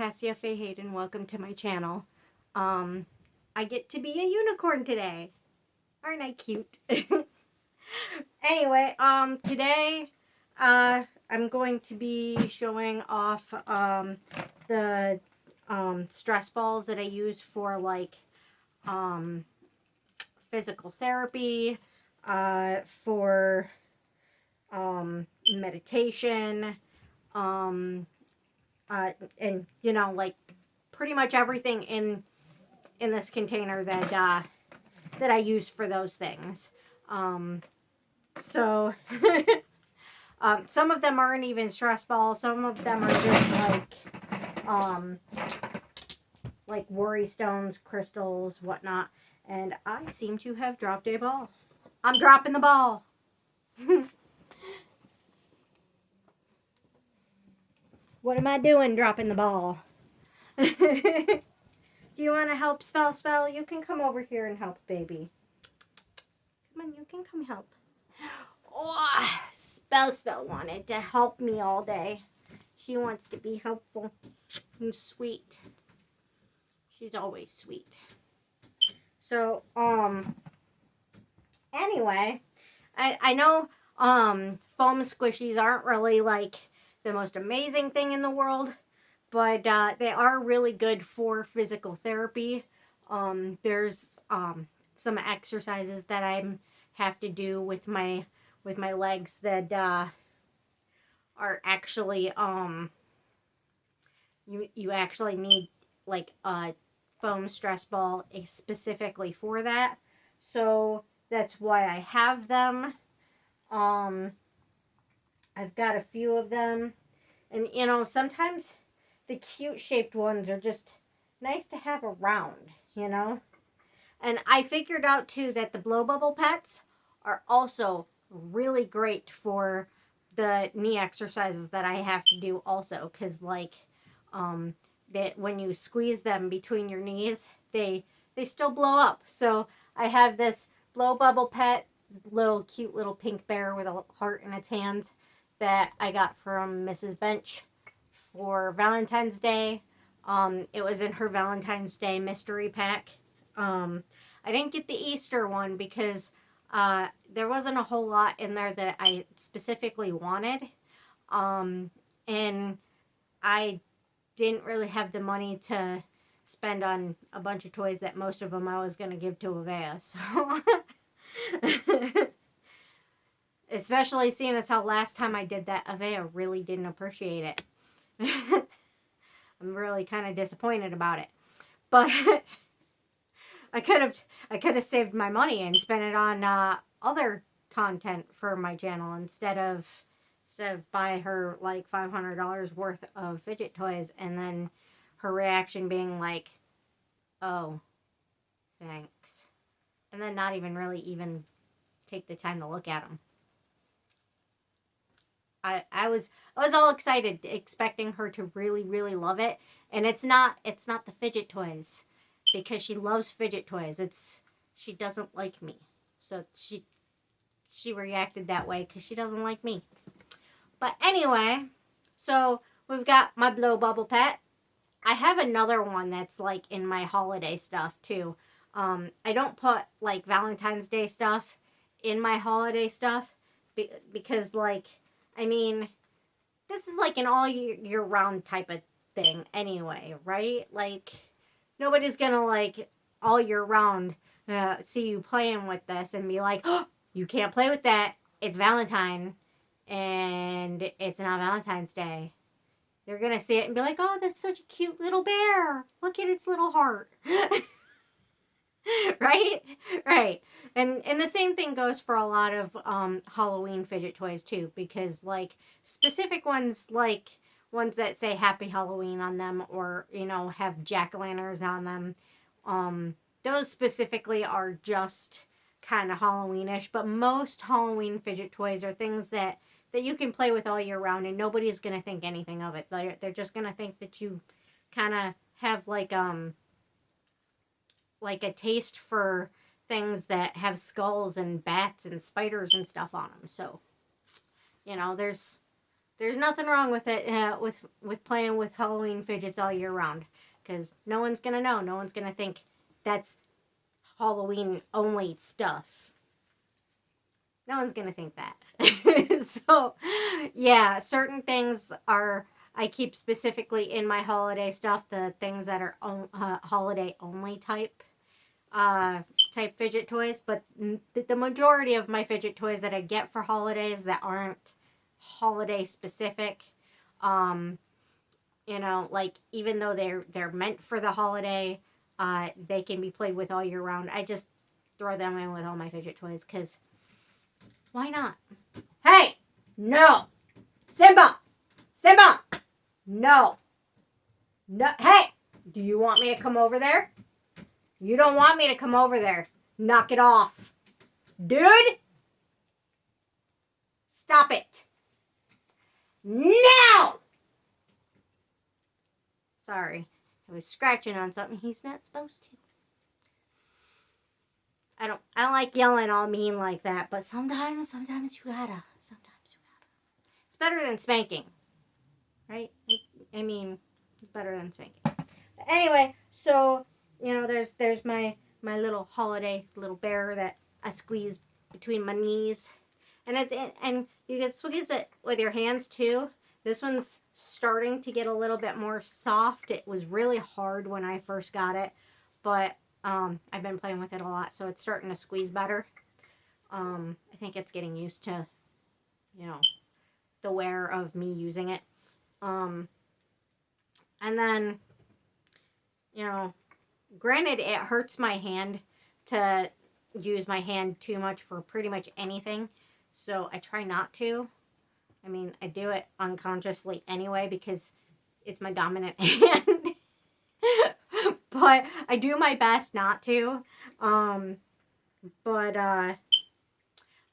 Cassia Faye Hayden. Welcome to my channel. I get to be a unicorn today. Aren't I cute? Anyway, today, I'm going to be showing off, the, stress balls that I use for, like, physical therapy, for, meditation, and you know, like pretty much everything in this container that that I use for those things. So some of them aren't even stress balls. Some of them are just like worry stones, crystals, whatnot. And I seem to have dropped a ball. I'm dropping the ball. What am I doing dropping the ball? Do you want to help Spell? You can come over here and help, baby. Come on, you can come help. Oh, Spell wanted to help me all day. She wants to be helpful and sweet. She's always sweet. So, anyway, I know, foam squishies aren't really, like, the most amazing thing in the world, but they are really good for physical therapy. There's some exercises that I have to do with my legs that are actually you actually need like a foam stress ball specifically for that. So that's why I have them. I've got a few of them. And, you know, sometimes the cute shaped ones are just nice to have around, you know? And I figured out, too, that the blow bubble pets are also really great for the knee exercises that I have to do also. Because, like, that when you squeeze them between your knees, they still blow up. So I have this blow bubble pet, cute little pink bear with a heart in its hands, that I got from Mrs. Bench for Valentine's Day. It was in her Valentine's Day mystery pack. I didn't get the Easter one because there wasn't a whole lot in there that I specifically wanted. And I didn't really have the money to spend on a bunch of toys that most of them I was going to give to Avea. So... Especially seeing as how last time I did that, Avea really didn't appreciate it. I'm really kind of disappointed about it. But I could have saved my money and spent it on other content for my channel instead of buy her like $500 worth of fidget toys and then her reaction being like, "Oh, thanks," and then not even really even take the time to look at them. I was all excited, expecting her to really, really love it. And it's not the fidget toys, because she loves fidget toys. She doesn't like me. So she reacted that way because she doesn't like me. But anyway, so we've got my blow bubble pet. I have another one that's like in my holiday stuff too. I don't put like Valentine's Day stuff in my holiday stuff because, like, I mean, this is like an all year round type of thing anyway, right? Like, nobody's gonna, like, all year round see you playing with this and be like, "Oh, you can't play with that. It's Valentine and it's not Valentine's Day." They're gonna see it and be like, "Oh, that's such a cute little bear. Look at its little heart." Right? Right. And the same thing goes for a lot of Halloween fidget toys too, because like specific ones, like ones that say Happy Halloween on them, or, you know, have jack-o'-lanterns on them, those specifically are just kind of Halloweenish. But most Halloween fidget toys are things that you can play with all year round, and nobody's gonna think anything of it. They're just gonna think that you kind of have like a taste for things that have skulls and bats and spiders and stuff on them. So, you know, there's There's nothing wrong with it, with playing with Halloween fidgets all year round, because no one's gonna know. No one's gonna think that's Halloween only stuff. No one's gonna think that. So, yeah, certain things are I keep specifically in my holiday stuff. The things that are holiday only type fidget toys, but the majority of my fidget toys that I get for holidays that aren't holiday specific, um, like even though they're meant for the holiday, they can be played with all year round. I just throw them in with all my fidget toys because why not? Hey, no, Simba, Simba, no, no. Hey, do you want me to come over there? You don't want me to come over there. Knock it off. Dude! Stop it. No! Sorry. I was scratching on something he's not supposed to. I like yelling all mean like that, but sometimes you gotta. It's better than spanking. Right? I mean, it's better than spanking. But anyway, so there's my little holiday little bear that I squeeze between my knees, and you can squeeze it with your hands too. This one's starting to get a little bit more soft. It was really hard when I first got it, but I've been playing with it a lot, so it's starting to squeeze better. I think it's getting used to, the wear of me using it. And then, granted, it hurts my hand to use my hand too much for pretty much anything, so I try not to. I mean, I do it unconsciously anyway because it's my dominant hand. But I do my best not to. But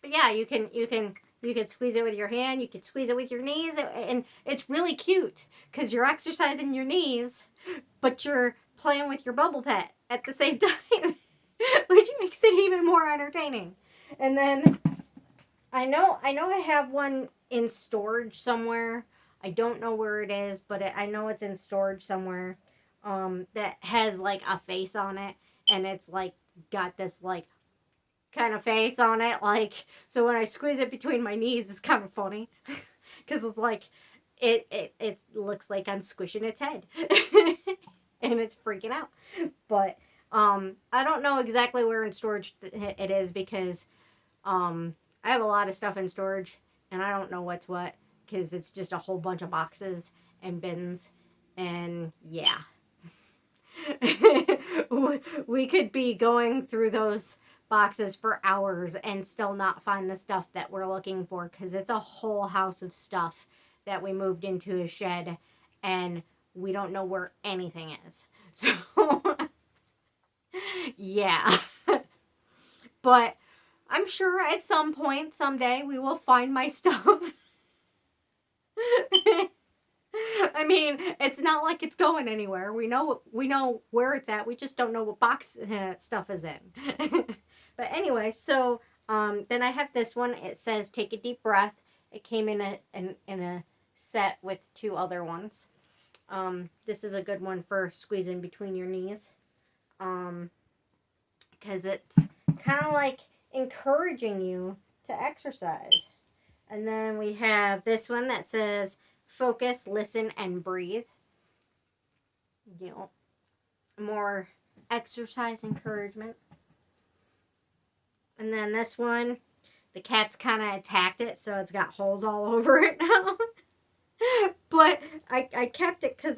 yeah, you can squeeze it with your hand. You can squeeze it with your knees, and it's really cute because you're exercising your knees, but you're playing with your bubble pet at the same time, which makes it even more entertaining. And then I know I have one in storage somewhere. I don't know where it is, but I know it's in storage somewhere. That has like a face on it, and it's like got this like kind of face on it, like, so when I squeeze it between my knees, it's kind of funny because it's like it looks like I'm squishing its head. And it's freaking out. But I don't know exactly where in storage it is because I have a lot of stuff in storage and I don't know what's what because it's just a whole bunch of boxes and bins, and yeah. We could be going through those boxes for hours and still not find the stuff that we're looking for because it's a whole house of stuff that we moved into a shed and we don't know where anything is. So, yeah. But I'm sure at some point, someday, we will find my stuff. I mean, it's not like it's going anywhere. We know where it's at. We just don't know what box stuff is in. But anyway, so then I have this one. It says "Take a deep breath." It came in a set with two other ones. This is a good one for squeezing between your knees, because it's kind of like encouraging you to exercise. And then we have this one that says focus, listen, and breathe. More exercise encouragement. And then this one, the cat's kind of attacked it, so it's got holes all over it now. But I kept it because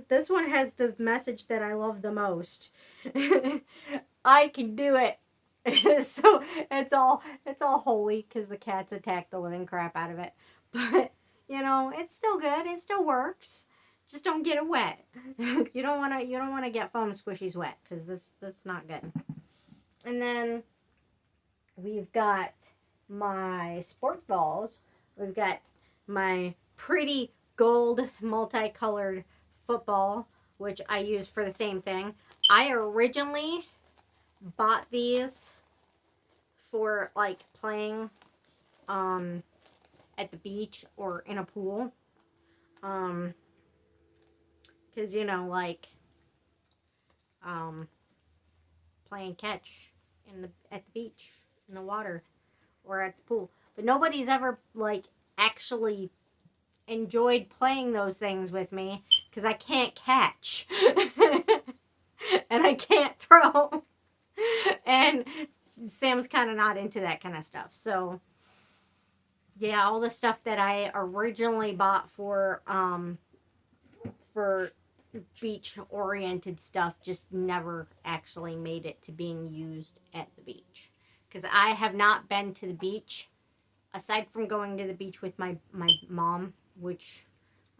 this one has the message that I love the most. I can do it. So it's all holy because the cats attacked the living crap out of it. But it's still good. It still works. Just don't get it wet. You don't wanna get foam squishies wet because that's not good. And then we've got my sport balls. We've got my pretty gold multicolored football, which I use for the same thing. I originally bought these for like playing at at the beach or in a pool. Because, you know, like, playing catch at the beach, in the water, or at the pool. But nobody's ever, like, actually enjoyed playing those things with me because I can't catch. And I can't throw. And Sam's kind of not into that kind of stuff. So, yeah, all the stuff that I originally bought for beach oriented stuff just never actually made it to being used at the beach, because I have not been to the beach aside from going to the beach with my mom, which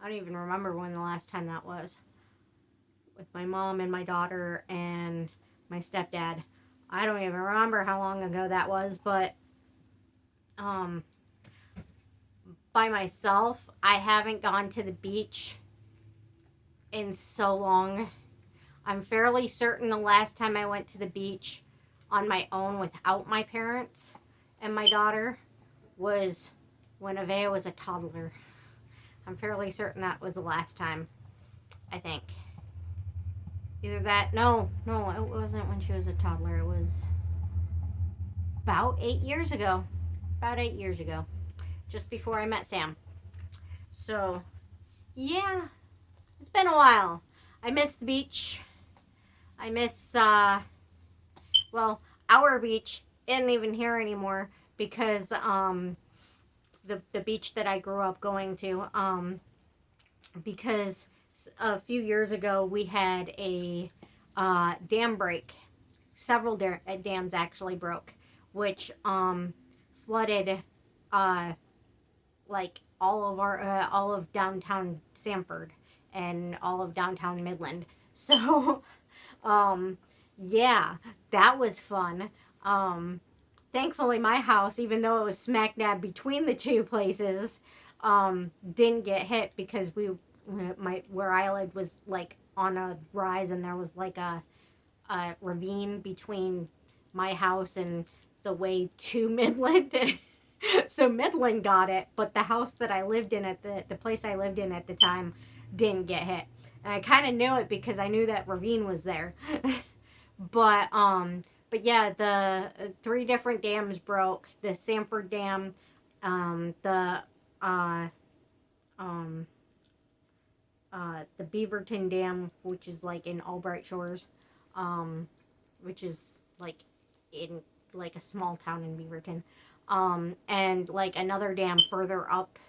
I don't even remember when the last time that was, with my mom and my daughter and my stepdad. I don't even remember how long ago that was, but by myself, I haven't gone to the beach in so long. I'm fairly certain the last time I went to the beach on my own without my parents and my daughter was when Avea was a toddler. I'm fairly certain that was the last time, I think. Either that, no, it wasn't when she was a toddler. It was about 8 years ago. About 8 years ago. Just before I met Sam. So, yeah, it's been a while. I miss the beach. I miss, well, our beach isn't even here anymore because, the beach that I grew up going to, because a few years ago we had a dam break. Several dams actually broke, which flooded like all of downtown Sanford and all of downtown Midland. So yeah, that was fun. Thankfully my house, even though it was smack dab between the two places, didn't get hit because where I lived was like on a rise, and there was like a ravine between my house and the way to Midland. So Midland got it, but the house that I lived in at the place I lived in at the time didn't get hit. And I kind of knew it because I knew that ravine was there. But yeah, the 3 different dams broke. The Sanford Dam, the Beaverton Dam, which is like in Albright Shores, which is like in like a small town in Beaverton, and like another dam further up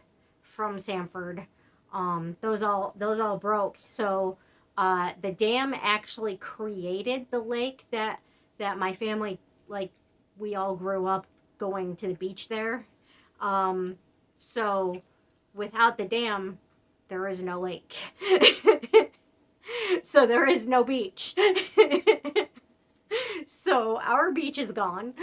from Sanford. Those all broke. So the dam actually created the lake that my family, like, we all grew up going to the beach there. So without the dam, there is no lake. So there is no beach. So our beach is gone.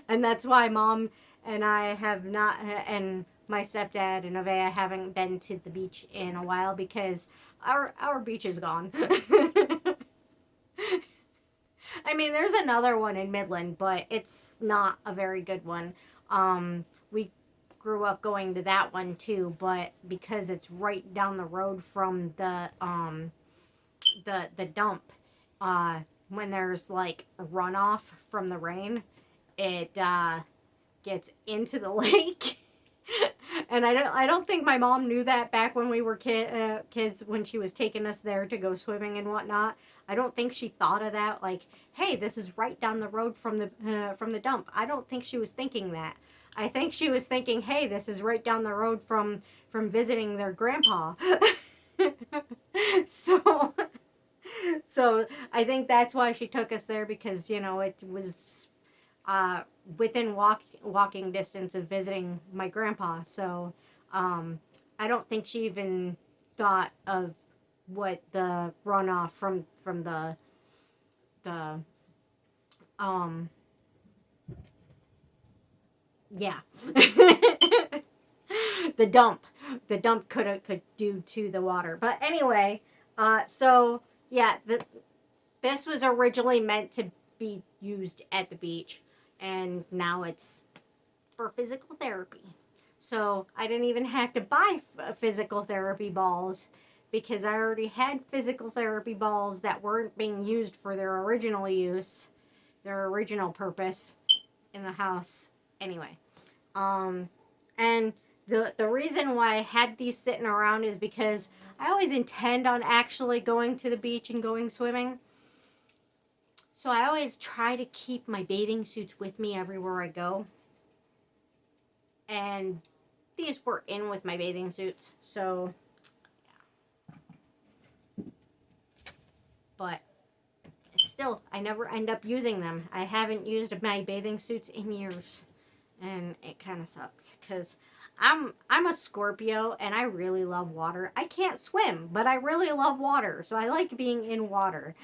And that's why Mom and I have not, and my stepdad and Avea haven't been to the beach in a while because our beach is gone. I mean, there's another one in Midland, but it's not a very good one. We grew up going to that one too, but because it's right down the road from the dump, when there's like runoff from the rain, it gets into the lake. And I don't think my mom knew that back when we were kids, when she was taking us there to go swimming and whatnot. I don't think she thought of that, like, hey, this is right down the road from the dump. I don't think she was thinking that. I think she was thinking, hey, this is right down the road from visiting their grandpa. So I think that's why she took us there, because, you know, it was within walking distance of visiting my grandpa. So I don't think she even thought of what the runoff from the yeah. the dump could do to the water. But anyway, so yeah, this was originally meant to be used at the beach, and now it's for physical therapy. So I didn't even have to buy physical therapy balls because I already had physical therapy balls that weren't being used for their original use, their original purpose in the house. Anyway, and the reason why I had these sitting around is because I always intend on actually going to the beach and going swimming. So I always try to keep my bathing suits with me everywhere I go. And these were in with my bathing suits. So, yeah. But still, I never end up using them. I haven't used my bathing suits in years. And it kind of sucks because I'm a Scorpio and I really love water. I can't swim, but I really love water. So I like being in water.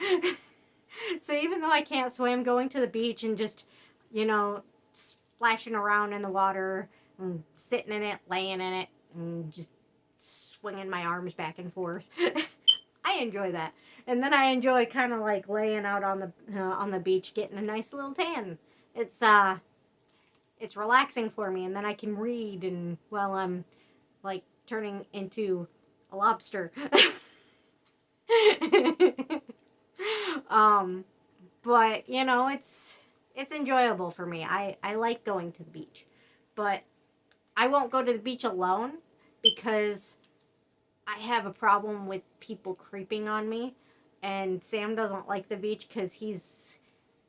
So even though I can't swim, going to the beach and just, splashing around in the water and sitting in it, laying in it, and just swinging my arms back and forth. I enjoy that. And then I enjoy kind of like laying out on the beach, getting a nice little tan. It's relaxing for me, and then I can read and while I'm like turning into a lobster. But it's enjoyable for me. I like going to the beach, but I won't go to the beach alone because I have a problem with people creeping on me, and Sam doesn't like the beach because he's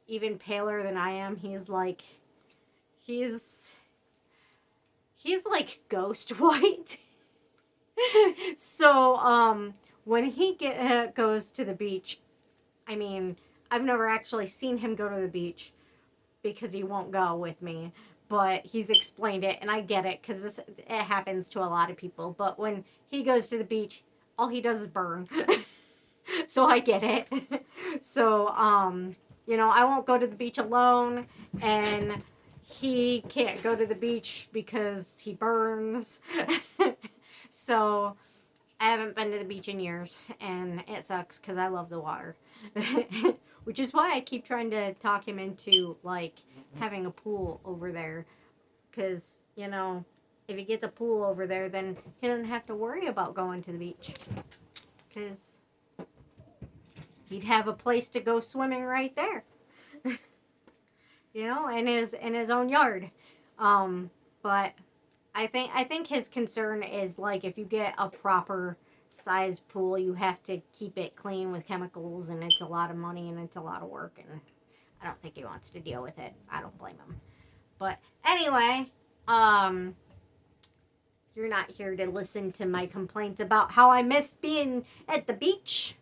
even paler than I am. He's like ghost white. So when he goes to the beach, I mean, I've never actually seen him go to the beach because he won't go with me, but he's explained it and I get it because it happens to a lot of people. But when he goes to the beach, all he does is burn. So I get it. So I won't go to the beach alone, and he can't go to the beach because he burns. So I haven't been to the beach in years, and it sucks because I love the water. Which is why I keep trying to talk him into, like, having a pool over there. Because, if he gets a pool over there, then he doesn't have to worry about going to the beach. Because he'd have a place to go swimming right there. In his own yard. But I think his concern is, like, if you get a proper size pool, you have to keep it clean with chemicals, and it's a lot of money and it's a lot of work, and I don't think he wants to deal with it. I don't blame him. But anyway, you're not here to listen to my complaints about how I miss being at the beach.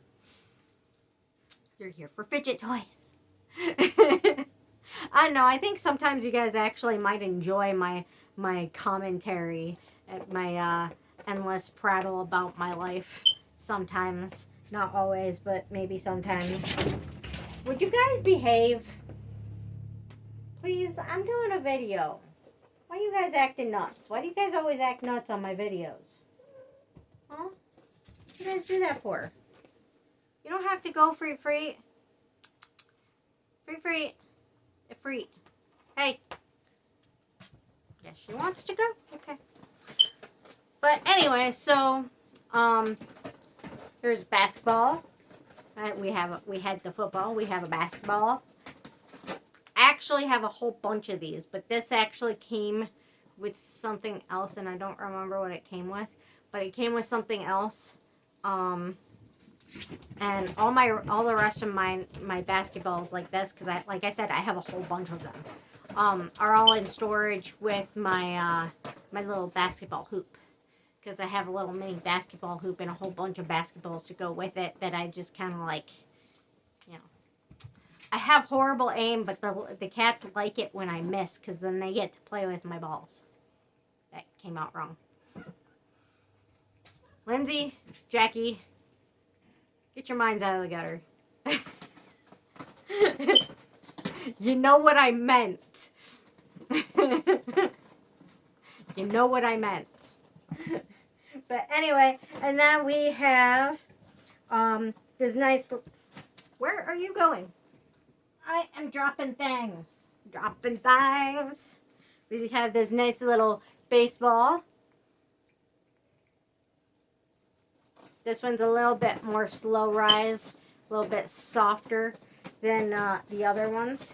You're here for fidget toys. I don't know. I think sometimes you guys actually might enjoy my commentary at my endless prattle about my life. Sometimes. Not always, but maybe sometimes. Would you guys behave? Please, I'm doing a video. Why are you guys acting nuts? Why do you guys always act nuts on my videos? Huh? What do you guys do that for? You don't have to go free. Free. Hey. Yes, she wants to go? Okay. But anyway, so, here's basketball. We had the football. We have a basketball. I actually have a whole bunch of these, but this actually came with something else, and I don't remember what it came with. But it came with something else. And all the rest of my basketballs like this, because like I said, I have a whole bunch of them. Are all in storage with my my little basketball hoop. Because I have a little mini basketball hoop and a whole bunch of basketballs to go with it that I just kind of like, I have horrible aim, but the cats like it when I miss, because then they get to play with my balls. That came out wrong. Lindsay, Jackie, get your minds out of the gutter. You know what I meant. You know what I meant. But anyway, and then we have this nice... Where are you going? I am dropping things. Dropping things. We have this nice little baseball. This one's a little bit more slow rise, a little bit softer than the other ones.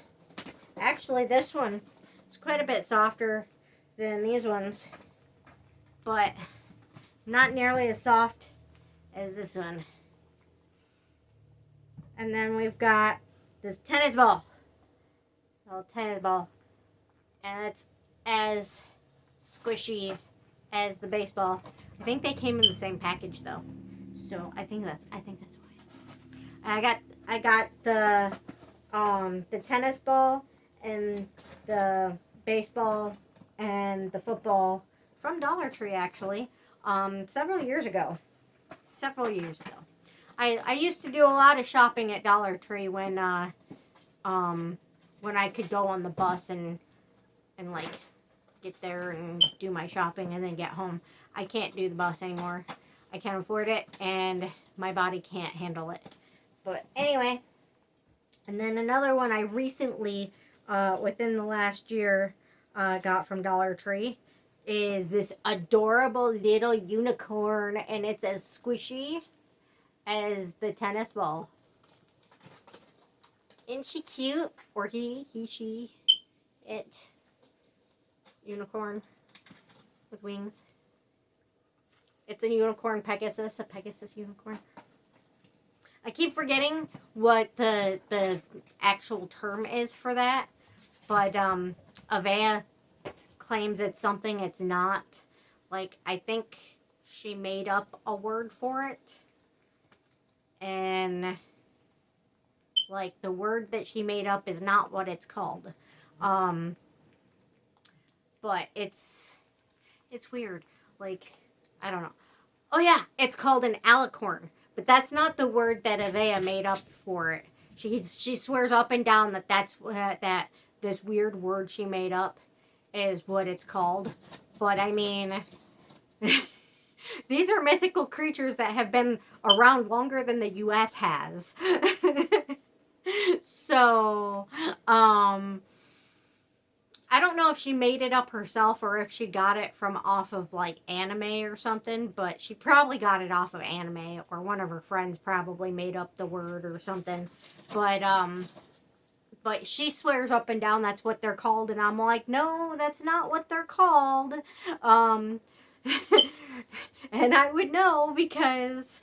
Actually, this one is quite a bit softer than these ones, but not nearly as soft as this one. And then we've got this tennis ball. Little tennis ball. And it's as squishy as the baseball. I think they came in the same package though. So I think that's why. And I got the tennis ball and the baseball and the football from Dollar Tree actually. Several years ago. I used to do a lot of shopping at Dollar Tree when I could go on the bus and like get there and do my shopping and then get home. I can't do the bus anymore. I can't afford it and my body can't handle it. But anyway, and then another one I recently, within the last year, got from Dollar Tree is this adorable little unicorn, and it's as squishy as the tennis ball. Isn't she cute? Or he, she, it. Unicorn with wings. It's a unicorn Pegasus, a Pegasus unicorn. I keep forgetting what the actual term is for that, but Avea claims it's something it's not. Like, I think she made up a word for it, and like the word that she made up is not what it's called. But it's weird. Like, I don't know. Oh yeah, it's called an alicorn. But that's not the word that Avea made up for it. She swears up and down that that this weird word she made up is what it's called. But I mean, these are mythical creatures that have been around longer than the U.S. has. So, I don't know if she made it up herself or if she got it from off of like anime or something, but she probably got it off of anime, or one of her friends probably made up the word or something. But she swears up and down that's what they're called, and I'm like, no, that's not what they're called. And I would know because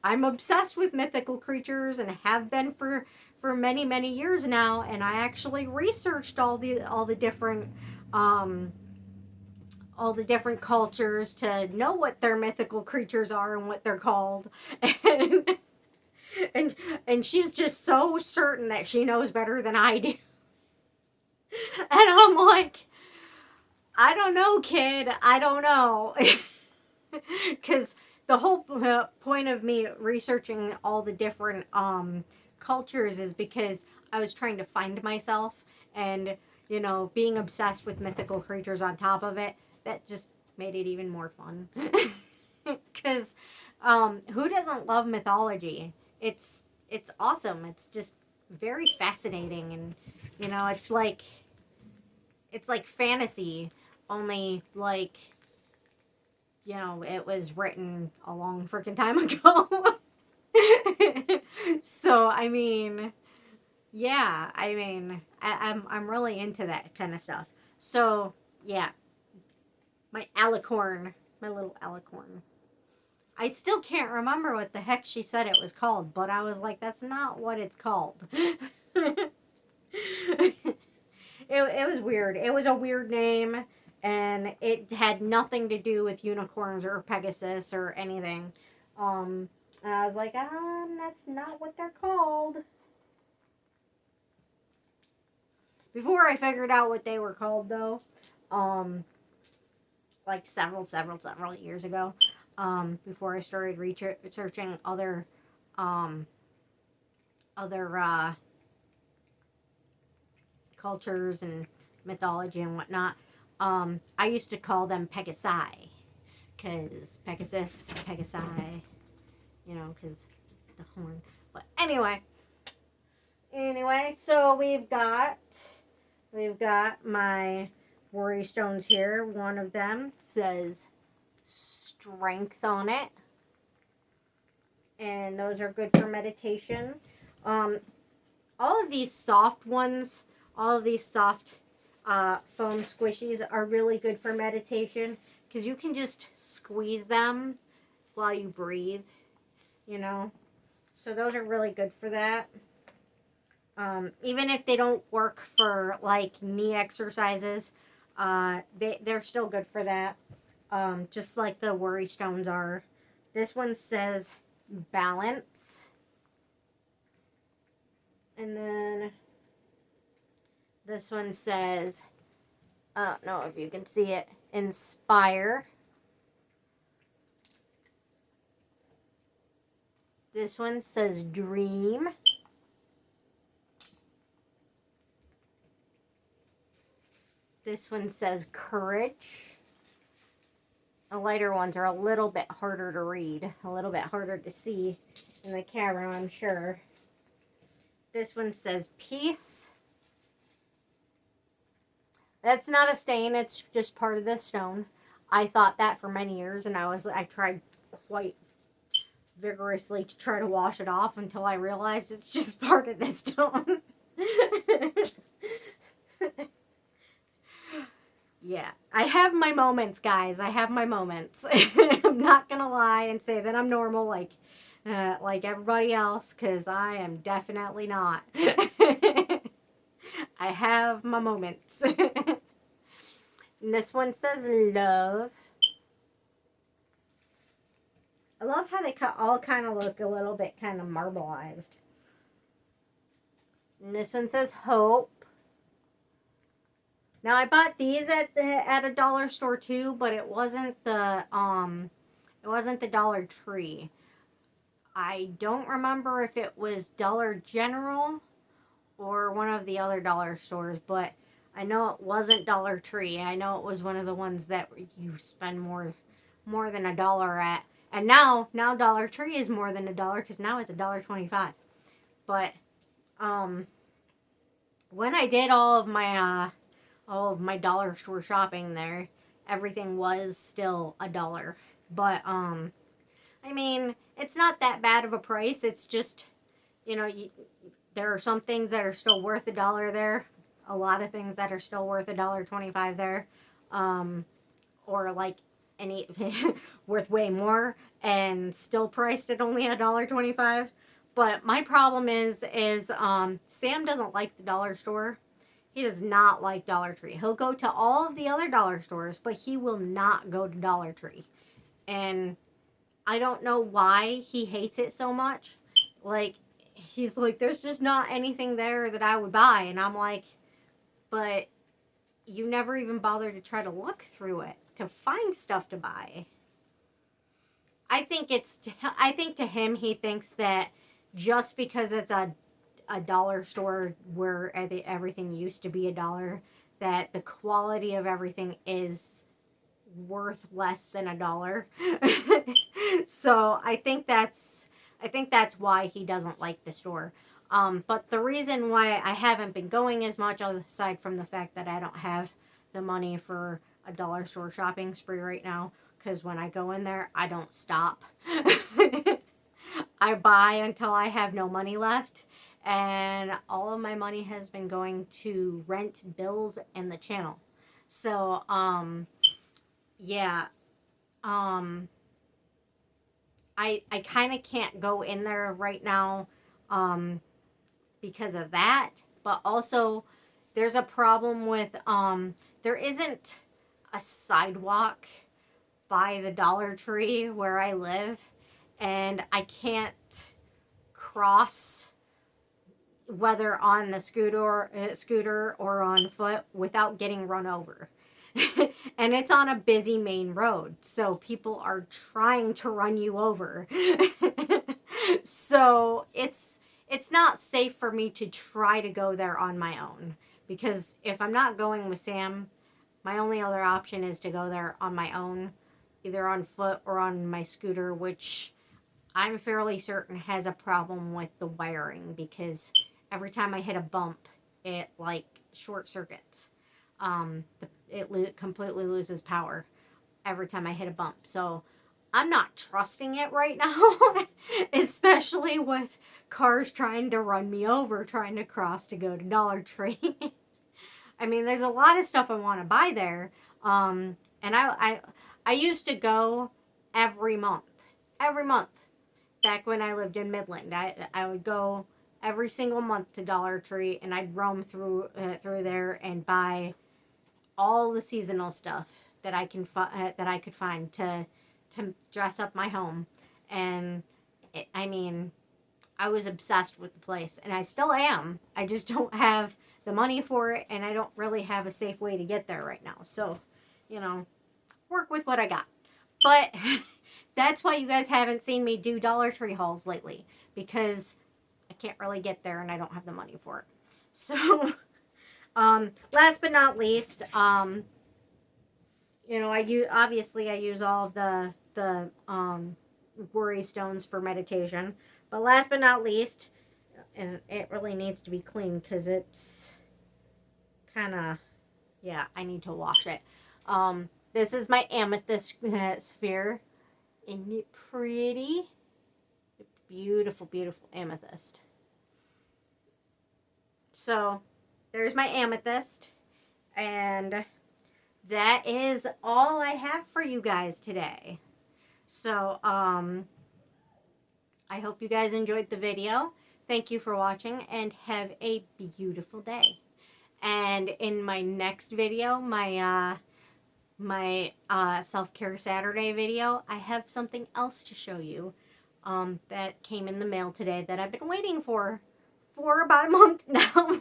I'm obsessed with mythical creatures and have been for many, many years now, and I actually researched all the different cultures to know what their mythical creatures are and what they're called. And she's just so certain that she knows better than I do. And I'm like, I don't know, kid. I don't know. Because the whole point of me researching all the different cultures is because I was trying to find myself, and being obsessed with mythical creatures on top of it, that just made it even more fun. Because who doesn't love mythology? It's awesome. It's just very fascinating, and it's like fantasy, only like it was written a long freaking time ago. So I mean, yeah, I'm really into that kind of stuff. So yeah, my alicorn, my little alicorn. I still can't remember what the heck she said it was called, but I was like, that's not what it's called. It was weird. It was a weird name, and it had nothing to do with unicorns or Pegasus or anything. And I was like, that's not what they're called. Before I figured out what they were called, though, like several years ago, before I started researching other cultures and mythology and whatnot, I used to call them Pegasi, because Pegasus, Pegasi, because the horn. But anyway, so we've got We've got my worry stones here. One of them says strength on it. And those are good for meditation. All of these soft ones, all of these soft foam squishies are really good for meditation because you can just squeeze them while you breathe, you know. So those are really good for that. Even if they don't work for like knee exercises, they're still good for that. Just like the worry stones are. This one says balance. And then this one says, I don't know if you can see it, inspire. This one says dream. This one says courage. The lighter ones are a little bit harder to read, a little bit harder to see in the camera, I'm sure. This one says peace. That's not a stain, it's just part of the stone. I thought that for many years, and I tried quite vigorously to try to wash it off until I realized it's just part of the stone. Yeah, I have my moments, guys. I have my moments. I'm not gonna lie and say that I'm normal like everybody else, because I am definitely not. I have my moments. And this one says love. I love how they all kind of look a little bit kind of marbleized. And this one says hope. Now I bought these at a dollar store too, but it wasn't the Dollar Tree. I don't remember if it was Dollar General or one of the other dollar stores, but I know it wasn't Dollar Tree. I know it was one of the ones that you spend more than $1 at. And now Dollar Tree is more than $1 because now it's $1.25. But when I did all of my dollar store shopping there, everything was still $1. But I mean, it's not that bad of a price. It's just, there are some things that are still worth $1 there. A lot of things that are still worth $1.25 there. Or like any worth way more and still priced at only $1.25. But my problem is Sam doesn't like the dollar store. He does not like Dollar Tree. He'll go to all of the other dollar stores, but he will not go to Dollar Tree. And I don't know why he hates it so much. Like, he's like, there's just not anything there that I would buy. And I'm like, but you never even bother to try to look through it to find stuff to buy. I think to him, he thinks that just because it's a dollar store where everything used to be $1, that the quality of everything is worth less than $1. So I think that's why he doesn't like the store. But the reason why I haven't been going as much, aside from the fact that I don't have the money for a dollar store shopping spree right now, because when I go in there, I don't stop. I buy until I have no money left, and all of my money has been going to rent, bills, and the channel. So, yeah. I kind of can't go in there right now because of that. But also, there's a problem with, there isn't a sidewalk by the Dollar Tree where I live. And I can't cross, whether on the scooter or on foot, without getting run over. And it's on a busy main road, so people are trying to run you over. So it's not safe for me to try to go there on my own, because if I'm not going with Sam, my only other option is to go there on my own, either on foot or on my scooter, which I'm fairly certain has a problem with the wiring, because every time I hit a bump, it like short circuits. Completely loses power every time I hit a bump. So I'm not trusting it right now, especially with cars trying to run me over, trying to cross to go to Dollar Tree. I mean, there's a lot of stuff I want to buy there. And I used to go every month. Every month. Back when I lived in Midland. I would go every single month to Dollar Tree, and I'd roam through there and buy all the seasonal stuff that I could find to dress up my home. And I mean, I was obsessed with the place, and I still am. I just don't have the money for it, and I don't really have a safe way to get there right now. So, work with what I got. But that's why you guys haven't seen me do Dollar Tree hauls lately, because I can't really get there and I don't have the money for it. So, last but not least, I use all of the worry stones for meditation. But last but not least, and it really needs to be clean because it's kind of, yeah, I need to wash it. This is my amethyst sphere. Isn't it pretty? Beautiful, beautiful amethyst. So, there's my amethyst. And that is all I have for you guys today. So, I hope you guys enjoyed the video. Thank you for watching and have a beautiful day. And in my next video, my Self-Care Saturday video, I have something else to show you that came in the mail today that I've been waiting for about a month now.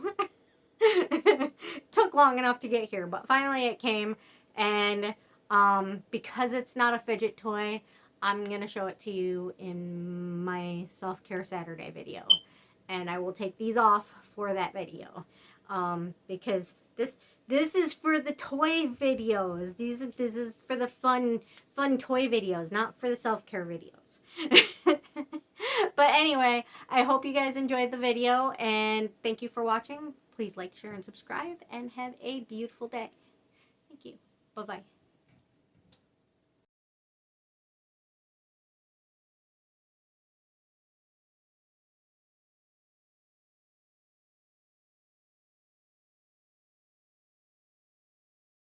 Took long enough to get here, but finally it came. And because it's not a fidget toy, I'm going to show it to you in my Self-Care Saturday video. And I will take these off for that video. Because this is for the toy videos. This is for the fun toy videos, not for the self-care videos. But anyway, I hope you guys enjoyed the video, and thank you for watching. Please like, share, and subscribe, and have a beautiful day. Thank you. Bye-bye.